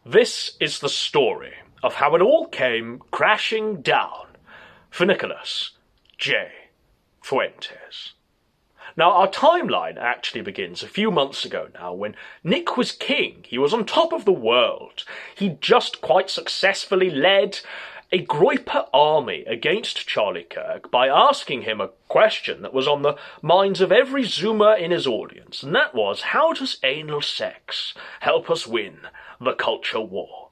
This is the story of how it all came crashing down for Nicholas J. Fuentes. Now, our timeline actually begins a few months ago now when Nick was king. He was on top of the world. He just quite successfully led a Groyper army against Charlie Kirk by asking him a question that was on the minds of every Zoomer in his audience, and that was, how does anal sex help us win the culture war?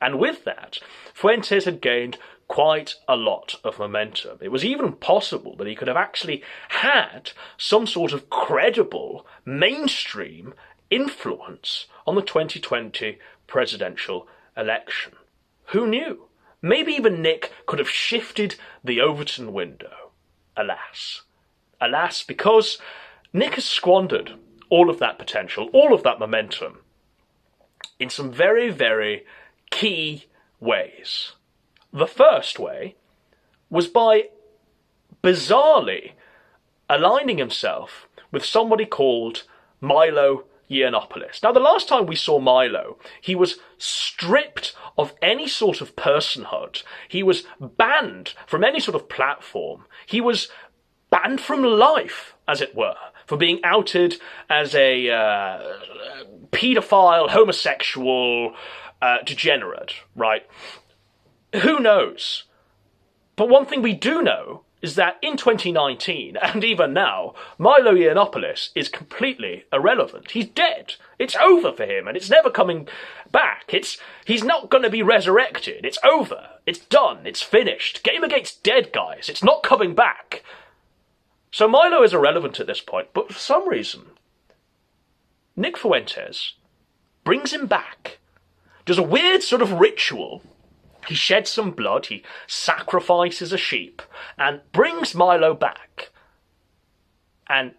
And with that, Fuentes had gained quite a lot of momentum. It was even possible that he could have actually had some sort of credible, mainstream influence on the 2020 presidential election. Who knew? Maybe even Nick could have shifted the Overton window. Alas. Alas, because Nick has squandered all of that potential, all of that momentum, in some very, very key ways. The first way was by bizarrely aligning himself with somebody called Milo Yiannopoulos. Now, the last time we saw Milo, he was stripped of any sort of personhood. He was banned from any sort of platform. He was banned from life, as it were, for being outed as a paedophile, homosexual, degenerate, right? Who knows? But one thing we do know is that in 2019, and even now, Milo Yiannopoulos is completely irrelevant. He's dead. It's over for him, and it's never coming back. He's not going to be resurrected. It's over. It's done. It's finished. Game against dead, guys. It's not coming back. So Milo is irrelevant at this point, but for some reason, Nick Fuentes brings him back. Does a weird sort of ritual. He sheds some blood, he sacrifices a sheep, and brings Milo back. And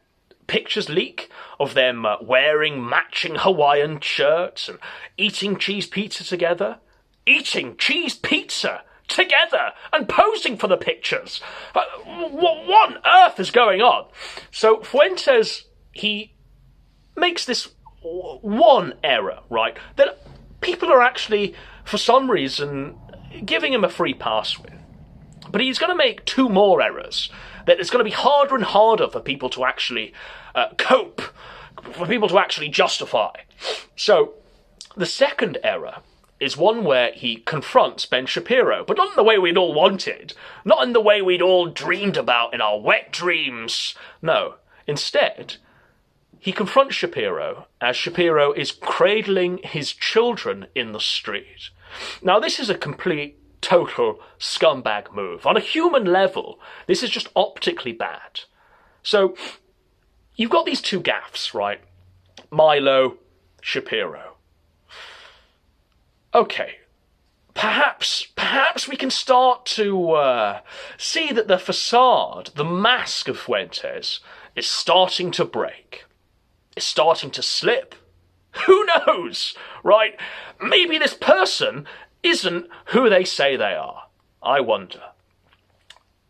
pictures leak of them wearing matching Hawaiian shirts and eating cheese pizza together. Eating cheese pizza together and posing for the pictures. What on earth is going on? So Fuentes, he makes this one error, right, that people are actually, for some reason, giving him a free pass with. But he's going to make two more errors that it's going to be harder and harder for people to actually cope, for people to actually justify. So the second error is one where he confronts Ben Shapiro, but not in the way we'd all wanted, not in the way we'd all dreamed about in our wet dreams. No, instead, he confronts Shapiro as Shapiro is cradling his children in the street. Now, this is a complete, total scumbag move. On a human level, this is just optically bad. So, you've got these two gaffes, right? Milo, Shapiro. Okay, perhaps we can start to see that the facade, the mask of Fuentes, is starting to break. It's starting to slip. Who knows, right? Maybe this person isn't who they say they are. I wonder.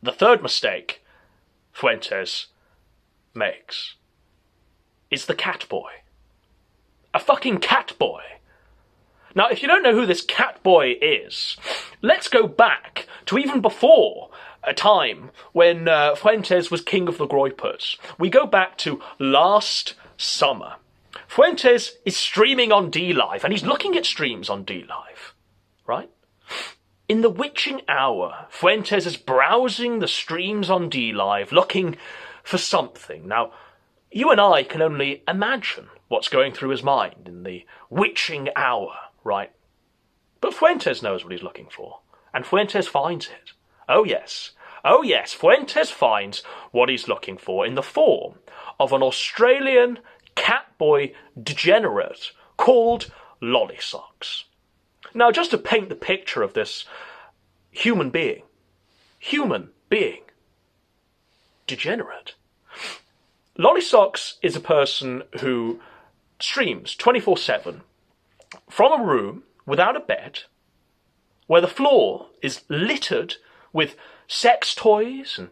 The third mistake Fuentes makes is the Catboy. A fucking Catboy. Now, if you don't know who this Catboy is, let's go back to even before a time when Fuentes was king of the Groypers. We go back to last summer. Fuentes is streaming on DLive, and he's looking at streams on DLive, right? In the witching hour, Fuentes is browsing the streams on DLive, looking for something. Now, you and I can only imagine what's going through his mind in the witching hour, right? But Fuentes knows what he's looking for, and Fuentes finds it. Oh yes, Fuentes finds what he's looking for in the form of an Australian Catboy degenerate called Lollysocks. Now, just to paint the picture of this human being, degenerate. Lollysocks is a person who streams 24/7 from a room without a bed, where the floor is littered with sex toys and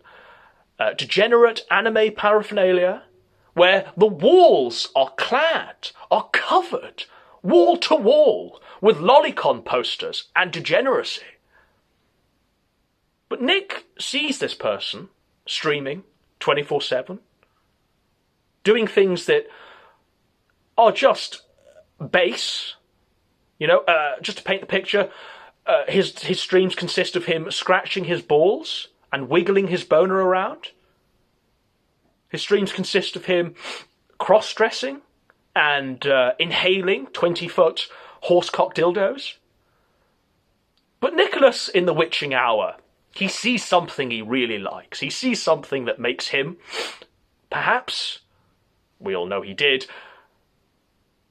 degenerate anime paraphernalia, where the walls are covered wall to wall with lolicon posters and degeneracy. But Nick sees this person streaming 24/7, doing things that are just base. Just to paint the picture, his streams consist of him scratching his balls and wiggling his boner around. His streams consist of him cross-dressing and inhaling 20-foot horsecock dildos. But Nicholas, in the witching hour, he sees something he really likes. He sees something that makes him, perhaps, we all know he did,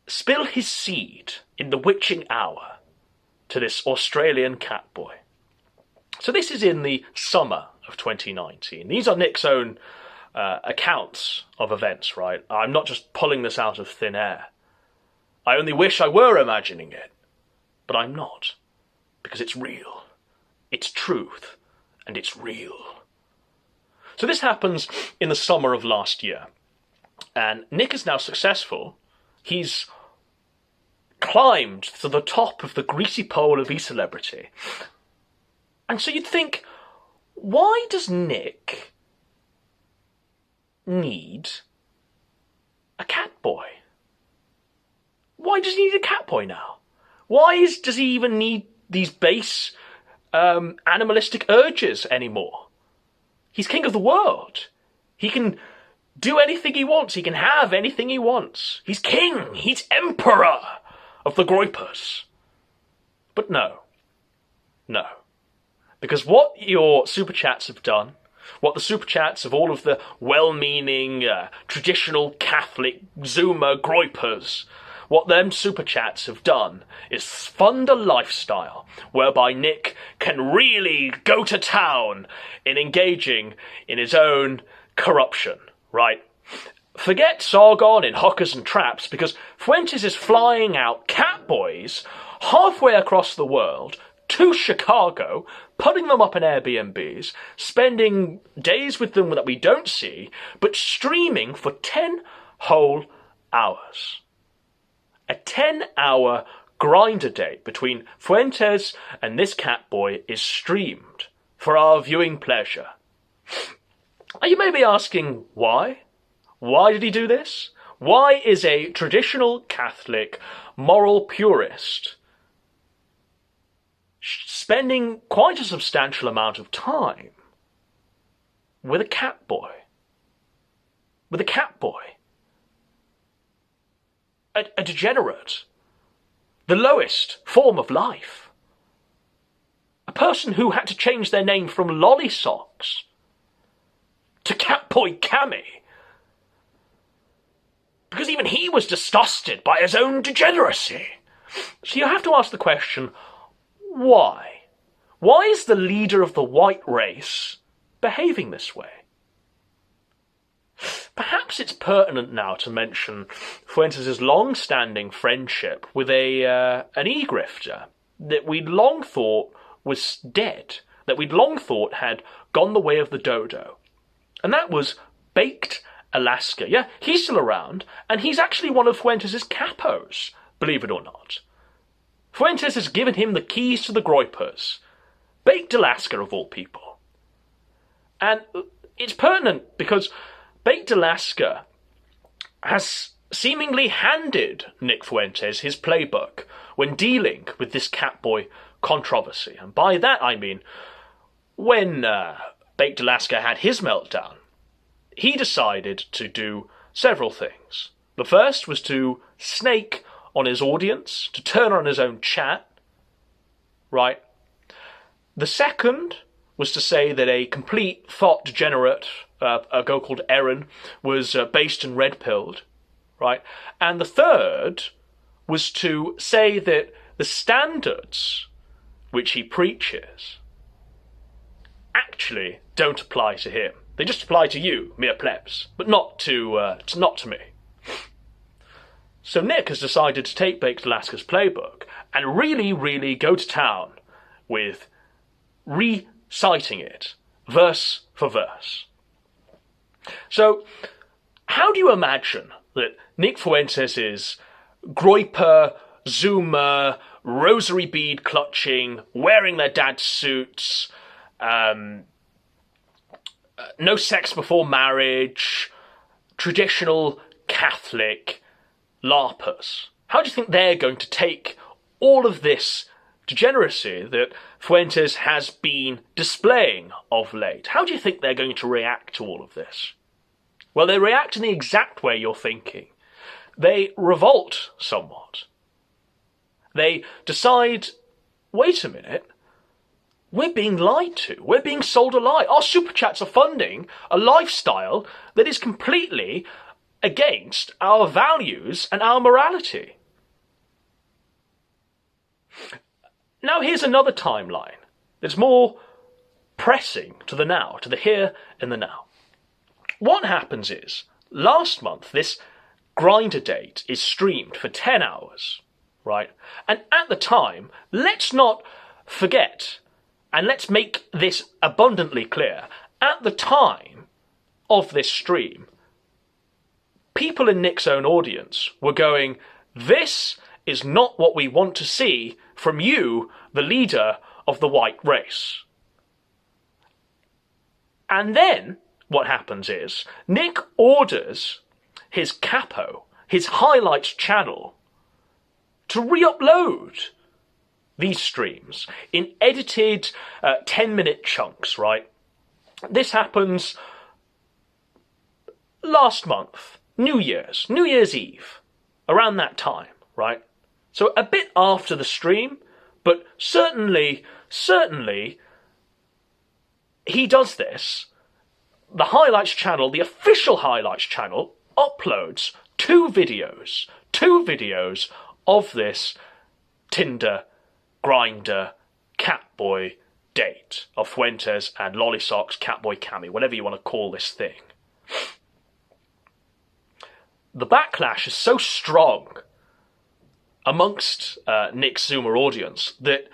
spill his seed in the witching hour to this Australian Catboy. So this is in the summer of 2019. These are Nick's own accounts of events, right? I'm not just pulling this out of thin air. I only wish I were imagining it, but I'm not, because it's real. It's truth, and it's real. So this happens in the summer of last year, and Nick is now successful. He's climbed to the top of the greasy pole of e-celebrity. And so you'd think, why does Nick need a Catboy? Why does he need a Catboy now? Does he even need these base animalistic urges anymore? He's king of the world. He can do anything he wants. He can have anything he wants. He's king. He's emperor of the groypers. But no. Because what your super chats have done, what the super chats of all of the well-meaning, traditional Catholic Zoomer groypers, what them super chats have done is fund a lifestyle whereby Nick can really go to town in engaging in his own corruption, right? Forget Sargon in Hookers and Traps, because Fuentes is flying out Catboys halfway across the world to Chicago, putting them up in Airbnbs, spending days with them that we don't see, but streaming for 10 whole hours. A 10-hour grinder date between Fuentes and this Catboy is streamed for our viewing pleasure. You may be asking, why? Why did he do this? Why is a traditional Catholic moral purist spending quite a substantial amount of time with a Catboy? With a Catboy. A degenerate. The lowest form of life. A person who had to change their name from Lolly Socks to Catboy Cammy. Because even he was disgusted by his own degeneracy. So you have to ask the question, why? Why is the leader of the white race behaving this way? Perhaps it's pertinent now to mention Fuentes' long-standing friendship with an e-grifter that we'd long thought was dead, that we'd long thought had gone the way of the dodo. And that was Baked Alaska. Yeah, he's still around, and he's actually one of Fuentes' capos, believe it or not. Fuentes has given him the keys to the groypers. Baked Alaska, of all people. And it's pertinent because Baked Alaska has seemingly handed Nick Fuentes his playbook when dealing with this Catboy controversy. And by that I mean, when Baked Alaska had his meltdown, he decided to do several things. The first was to snake on his audience, to turn on his own chat, right? The second was to say that a complete thought degenerate, a girl called Erin, was based and red-pilled, right? And the third was to say that the standards which he preaches actually don't apply to him. They just apply to you, mere plebs, but not to me. So Nick has decided to take Baked Alaska's playbook and really go to town with reciting it, verse for verse. So, how do you imagine that Nick Fuentes' groyper Zoomer, rosary bead clutching, wearing their dad's suits, no sex before marriage, traditional Catholic LARPers. How do you think they're going to take all of this degeneracy that Fuentes has been displaying of late? How do you think they're going to react to all of this? Well, they react in the exact way you're thinking. They revolt somewhat. They decide, wait a minute, we're being lied to. We're being sold a lie. Our super chats are funding a lifestyle that is completely against our values and our morality. Now here's another timeline that's more pressing to the now, to the here and the now. What happens is, last month, this Grinder date is streamed for 10 hours, right? And at the time, let's not forget, and let's make this abundantly clear, at the time of this stream, people in Nick's own audience were going, this is not what we want to see from you, the leader of the white race. And then what happens is, Nick orders his capo, his highlights channel, to re-upload these streams in edited 10-minute chunks, right? This happens last month, New Year's Eve, around that time, right? So a bit after the stream, but certainly he does this. The highlights channel, the official highlights channel, uploads two videos of this Tinder, Grinder, Catboy date of Fuentes and Lollysocks, Catboy Cammy, whatever you want to call this thing. The backlash is so strong amongst Nick's Zoomer audience that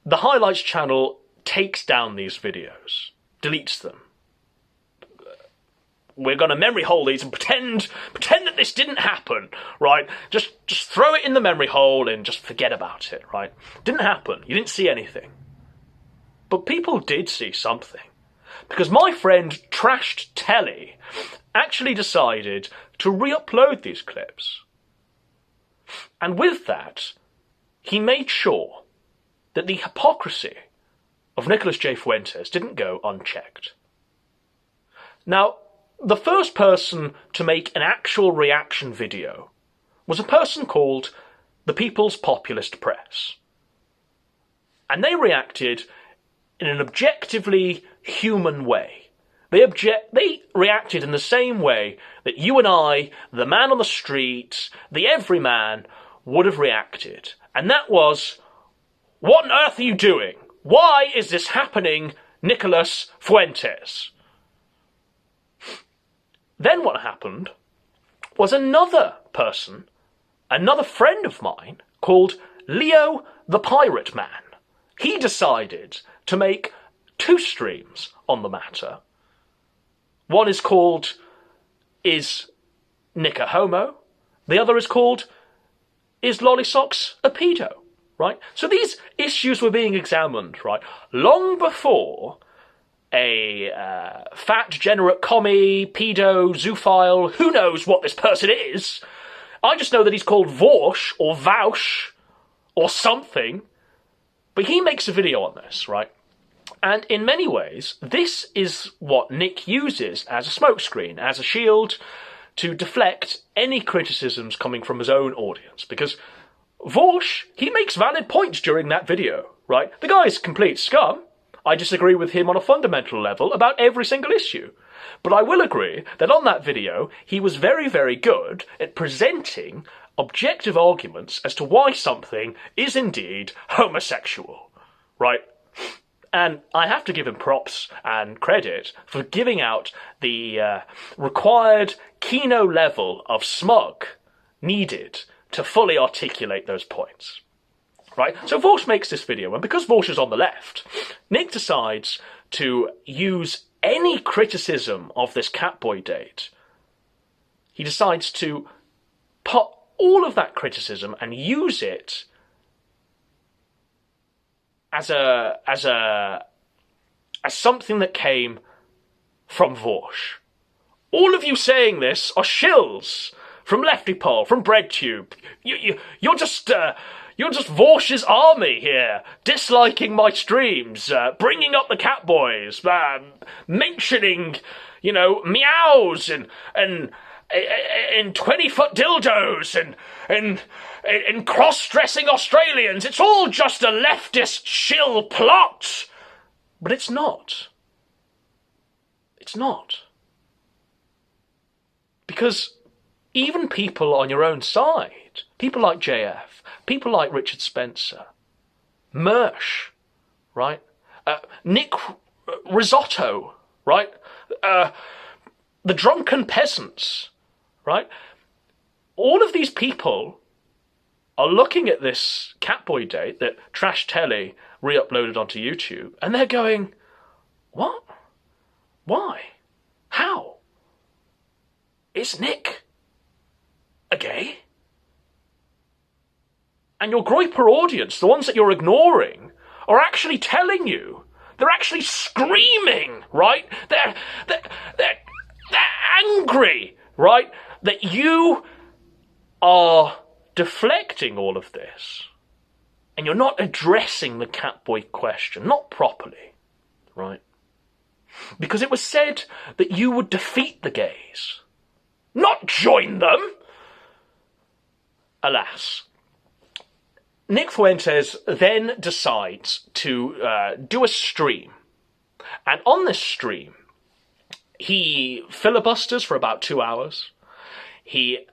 the highlights channel takes down these videos, deletes them. We're going to memory hole these and pretend that this didn't happen, right? Just throw it in the memory hole and just forget about it, right? Didn't happen. You didn't see anything. But people did see something. Because my friend Trashed Telly actually decided to re-upload these clips. And with that, he made sure that the hypocrisy of Nicholas J. Fuentes didn't go unchecked. Now, the first person to make an actual reaction video was a person called the People's Populist Press. And they reacted in an objectively human way. They reacted in the same way that you and I, the man on the street, the everyman, would have reacted. And that was, what on earth are you doing? Why is this happening, Nicholas Fuentes? Then what happened was another person, another friend of mine, called Leo the Pirate Man. He decided to make two streams on the matter. One is called, Is Nick a Homo? The other is called, Is Lollysocks a Pedo? Right? So these issues were being examined, right, long before a fat, degenerate commie, pedo, zoophile, who knows what this person is. I just know that he's called Vorsh or Vaush or something. But he makes a video on this, right? And in many ways, this is what Nick uses as a smokescreen, as a shield, to deflect any criticisms coming from his own audience. Because Vorsh, he makes valid points during that video, right? The guy's complete scum. I disagree with him on a fundamental level about every single issue. But I will agree that on that video, he was very, very good at presenting objective arguments as to why something is indeed homosexual, right? And I have to give him props and credit for giving out the required Kino level of smug needed to fully articulate those points. Right? So Vorsh makes this video, and because Vorsh is on the left, Nick decides to use any criticism of this Catboy date. He decides to put all of that criticism and use it as something that came from Vorsh. All of you saying this are shills from Lefty Pole, from BreadTube. You're just Vorsh's army here, disliking my streams, bringing up the Catboys, mentioning, meows and 20-foot dildos and cross-dressing Australians. It's all just a leftist shill plot. But it's not. It's not. Because even people on your own side, people like JF, people like Richard Spencer, Mersh, right? Nick Risotto, right? The Drunken Peasants, right? All of these people are looking at this Catboy date that Trash Telly re-uploaded onto YouTube, and they're going, what? Why? How? Is Nick a gay? And your Groiper audience, the ones that you're ignoring, are actually telling you. They're actually screaming, right? They're angry, right? That you are deflecting all of this. And you're not addressing the Catboy question, not properly, right? Because it was said that you would defeat the gays, not join them. Alas. Nick Fuentes then decides to do a stream. And on this stream, he filibusters for about 2 hours. He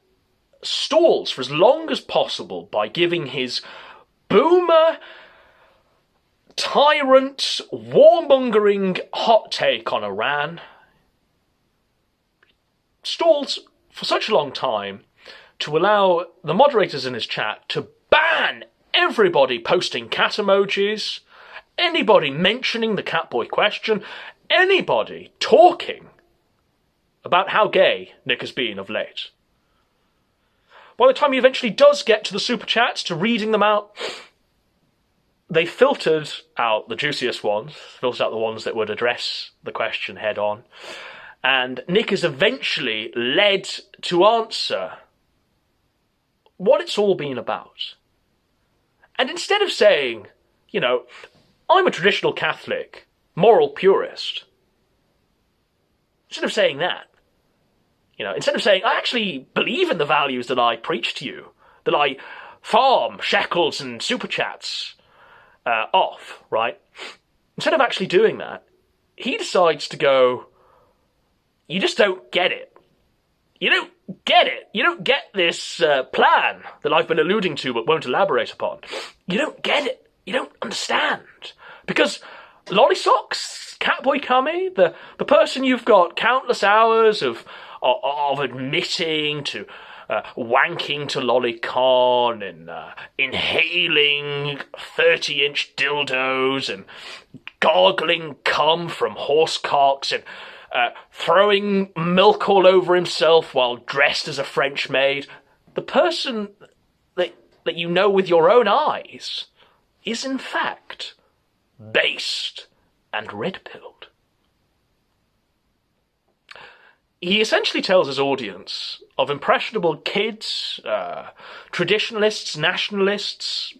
stalls for as long as possible by giving his boomer, tyrant, warmongering hot take on Iran. Stalls for such a long time to allow the moderators in his chat to ban everybody posting cat emojis, anybody mentioning the Catboy question, anybody talking about how gay Nick has been of late. By the time he eventually does get to the super chats, to reading them out, they filtered out the juiciest ones, filtered out the ones that would address the question head on, and Nick is eventually led to answer what it's all been about. And instead of saying, I'm a traditional Catholic, moral purist, instead of saying that, instead of saying, I actually believe in the values that I preach to you, that I farm shekels and super chats off, right? Instead of actually doing that, he decides to go, you just don't get it. You don't get it. You don't get this plan that I've been alluding to but won't elaborate upon. You don't get it. You don't understand. Because Lollysocks, Catboy Cummy, the person you've got countless hours of admitting to wanking to Lolicon and inhaling 30-inch dildos and gargling cum from horse cocks and throwing milk all over himself while dressed as a French maid, the person that you know with your own eyes is in fact based and red-pilled. He essentially tells his audience of impressionable kids, traditionalists, nationalists,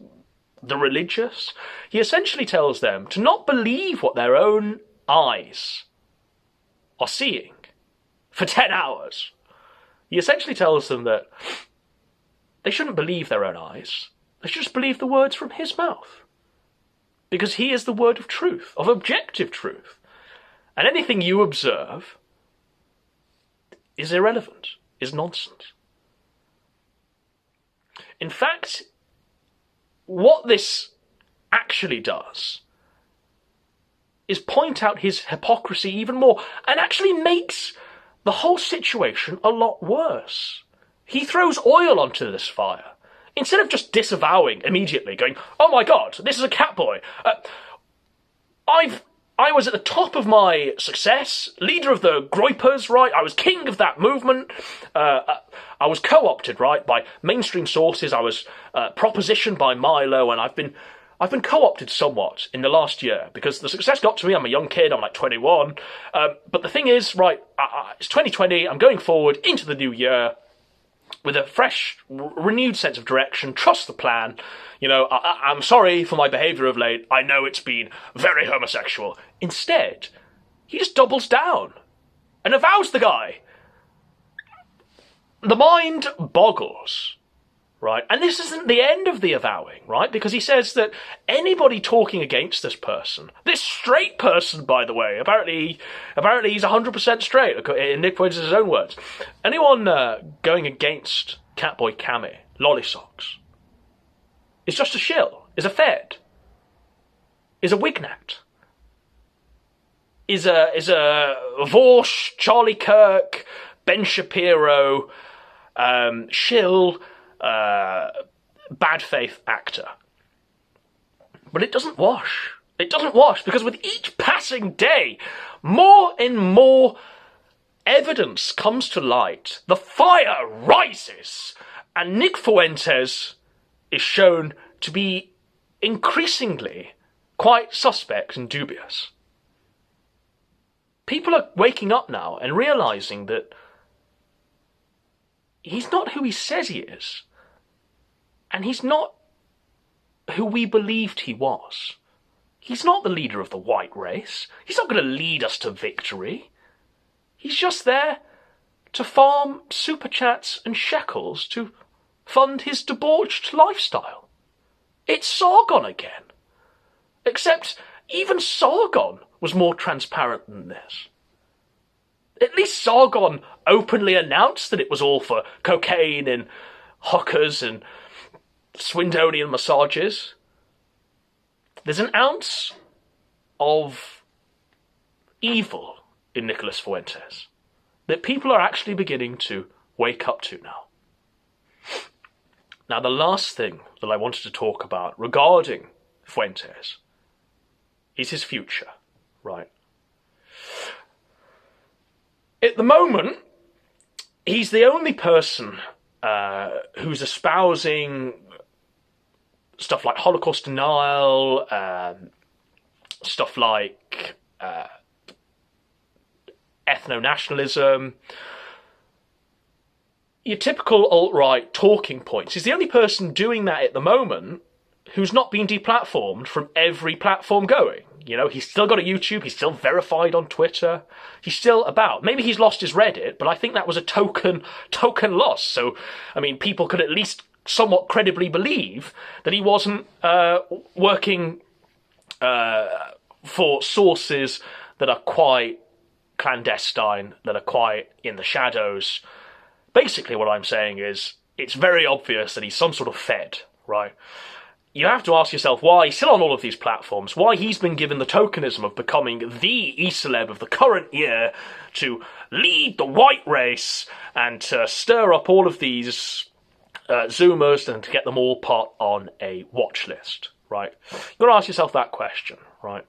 the religious, he essentially tells them to not believe what their own eyes are seeing for 10 hours. He essentially tells them that they shouldn't believe their own eyes. They should just believe the words from his mouth. Because he is the word of truth, of objective truth. And anything you observe is irrelevant, is nonsense. In fact, what this actually does is point out his hypocrisy even more, and actually makes the whole situation a lot worse. He throws oil onto this fire. Instead of just disavowing immediately, going, oh my god, this is a Catboy. I've I was at the top of my success, leader of the Groypers, right? I was king of that movement. I was co-opted, right, by mainstream sources. I was propositioned by Milo, and I've been co-opted somewhat in the last year because the success got to me. I'm a young kid. I'm like 21. But the thing is, right, it's 2020. I'm going forward into the new year with a fresh, renewed sense of direction. Trust the plan. You know, I'm sorry for my behaviour of late. I know it's been very homosexual. Instead, he just doubles down and avows the guy. The mind boggles. Right, and this isn't the end of the avowing, right? Because he says that anybody talking against this straight person, by the way, apparently he's 100% straight, in Nick Fuentes' own words. Anyone going against Catboy Cammy, Lollysocks, is just a shill, is a fed, is a wignat, is a Vorsh, Charlie Kirk, Ben Shapiro, shill, bad faith actor. But it doesn't wash. It doesn't wash because with each passing day, more and more evidence comes to light. The fire rises, and Nick Fuentes is shown to be increasingly quite suspect and dubious. People are waking up now and realizing that he's not who he says he is. And he's not who we believed he was. He's not the leader of the white race. He's not going to lead us to victory. He's just there to farm super chats and shekels to fund his debauched lifestyle. It's Sargon again. Except even Sargon was more transparent than this. At least Sargon openly announced that it was all for cocaine and hookers and Swindonian massages. There's an ounce of evil in Nicholas Fuentes that people are actually beginning to wake up to now. Now, the last thing that I wanted to talk about regarding Fuentes is his future, right? At the moment, he's the only person who's espousing stuff like Holocaust denial, stuff like ethno-nationalism, your typical alt-right talking points. He's the only person doing that at the moment who's not been deplatformed from every platform going. You know, he's still got a YouTube, he's still verified on Twitter, he's still about. Maybe he's lost his Reddit, but I think that was a token loss. So, I mean, people could at least somewhat credibly believe that he wasn't working for sources that are quite clandestine, that are quite in the shadows. Basically what I'm saying is, it's very obvious that he's some sort of fed, right? You have to ask yourself why he's still on all of these platforms, why he's been given the tokenism of becoming the e-celeb of the current year to lead the white race and to stir up all of these Zoomers and to get them all put on a watch list, right? You've got to ask yourself that question, right?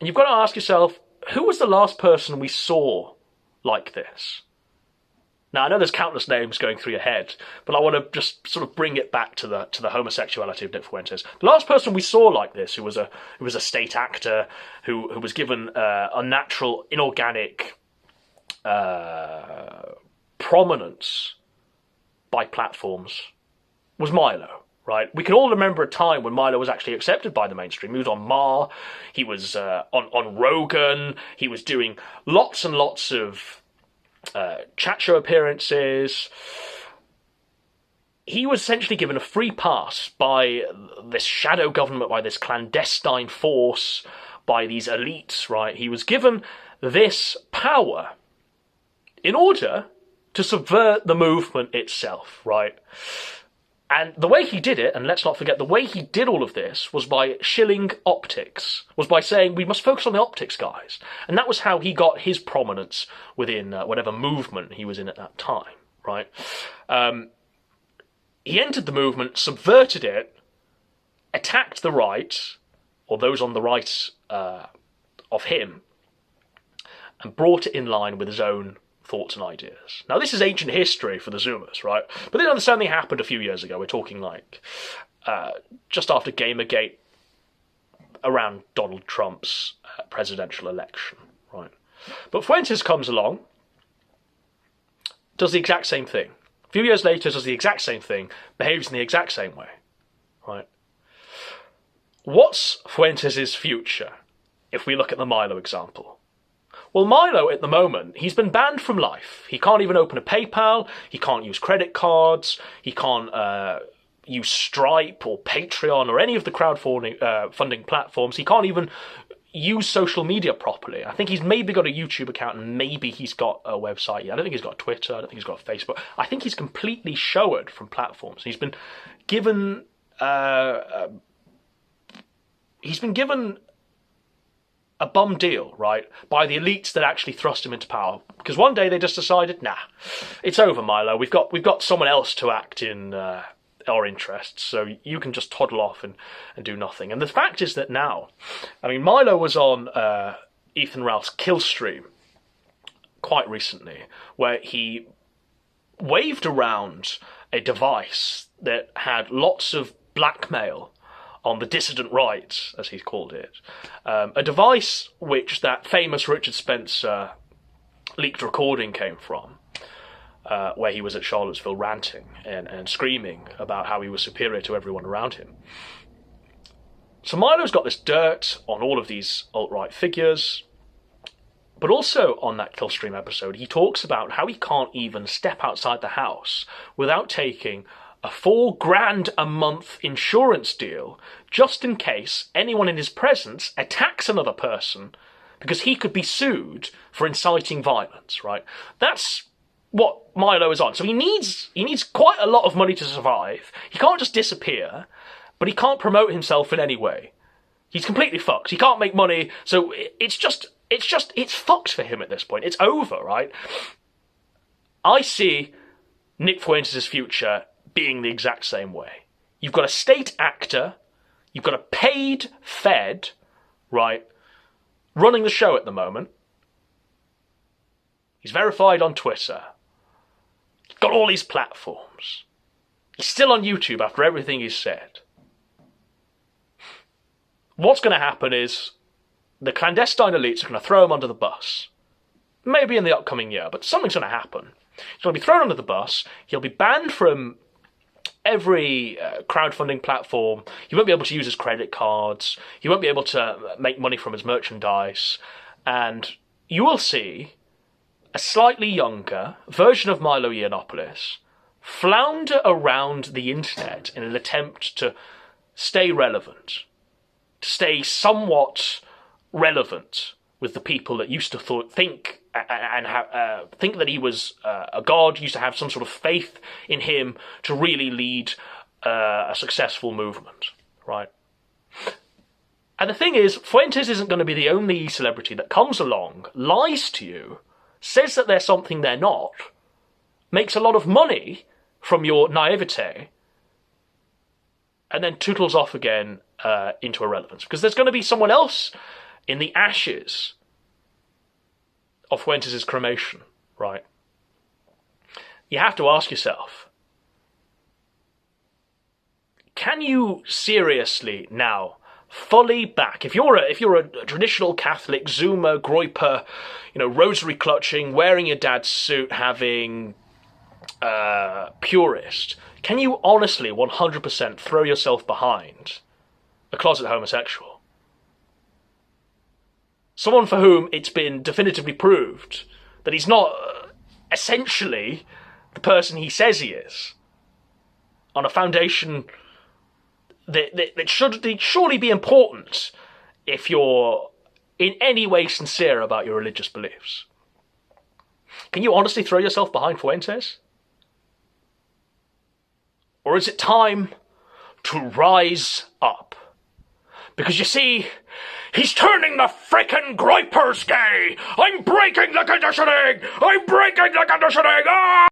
And you've got to ask yourself, who was the last person we saw like this? Now, I know there's countless names going through your head, but I want to just sort of bring it back to the homosexuality of Nick Fuentes. The last person we saw like this, who was a state actor, who was given unnatural, inorganic prominence by platforms, was Milo, right? We can all remember a time when Milo was actually accepted by the mainstream. He was on Mar, he was on Rogan, he was doing lots and lots of chat show appearances. He was essentially given a free pass by this shadow government, by this clandestine force, by these elites, right? He was given this power in order to subvert the movement itself, right? And the way he did it, and let's not forget, the way he did all of this was by shilling optics, was by saying, we must focus on the optics, guys. And that was how he got his prominence within whatever movement he was in at that time, right? He entered the movement, subverted it, attacked the right, or those on the right of him and brought it in line with his own thoughts and ideas. Now, this is ancient history for the Zoomers, right? But this understanding happened a few years ago. We're talking like just after Gamergate, around Donald Trump's presidential election, right? But Fuentes comes along, does the exact same thing. A few years later, does the exact same thing, behaves in the exact same way, right? What's Fuentes' future if we look at the Milo example? Well, Milo, at the moment, he's been banned from life. He can't even open a PayPal, he can't use credit cards, he can't use Stripe or Patreon or any of the crowdfunding funding platforms. He can't even use social media properly. I think he's maybe got a YouTube account and maybe he's got a website. I don't think he's got Twitter. I don't think he's got Facebook. I think he's completely showered from platforms. He's been given a bum deal, right, by the elites that actually thrust him into power. Because one day they just decided, nah, it's over, Milo. We've got someone else to act in our interests, so you can just toddle off and do nothing. And the fact is that now, I mean, Milo was on Ethan Ralph's kill stream quite recently, where he waved around a device that had lots of blackmail on the dissident right, as he's called it. A device which that famous Richard Spencer leaked recording came from, where he was at Charlottesville ranting and screaming about how he was superior to everyone around him. So Milo's got this dirt on all of these alt-right figures, but also on that Killstream episode, he talks about how he can't even step outside the house without taking a $4,000 a month insurance deal just in case anyone in his presence attacks another person, because he could be sued for inciting violence, right? That's what Milo is on. So he needs quite a lot of money to survive. He can't just disappear, but he can't promote himself in any way. He's completely fucked. He can't make money, so it's fucked for him at this point. It's over, right? I see Nick Fuentes' future being the exact same way. You've got a state actor, you've got a paid Fed, right, running the show at the moment. He's verified on Twitter. He's got all these platforms. He's still on YouTube after everything he's said. What's going to happen is the clandestine elites are going to throw him under the bus. Maybe in the upcoming year, but something's going to happen. He's going to be thrown under the bus. He'll be banned from every crowdfunding platform. He won't be able to use his credit cards. He won't be able to make money from his merchandise. And you will see a slightly younger version of Milo Yiannopoulos flounder around the internet in an attempt to stay relevant, to stay somewhat relevant with the people that used to think that he was a god, used to have some sort of faith in him to really lead a successful movement, right? And the thing is, Fuentes isn't going to be the only celebrity that comes along, lies to you, says that they're something they're not, makes a lot of money from your naivete, and then tootles off again into irrelevance. Because there's going to be someone else in the ashes of Fuentes' cremation, right? You have to ask yourself, can you seriously now fully back, if you're a traditional Catholic, Zoomer, Groiper, rosary clutching, wearing your dad's suit, having purist, can you honestly 100% throw yourself behind a closet homosexual? Someone for whom it's been definitively proved that he's not essentially the person he says he is, on a foundation that should surely be important if you're in any way sincere about your religious beliefs. Can you honestly throw yourself behind Fuentes? Or is it time to rise up? Because you see, he's turning the frickin' Groipers gay! I'm breaking the conditioning! I'm breaking the conditioning! Ah!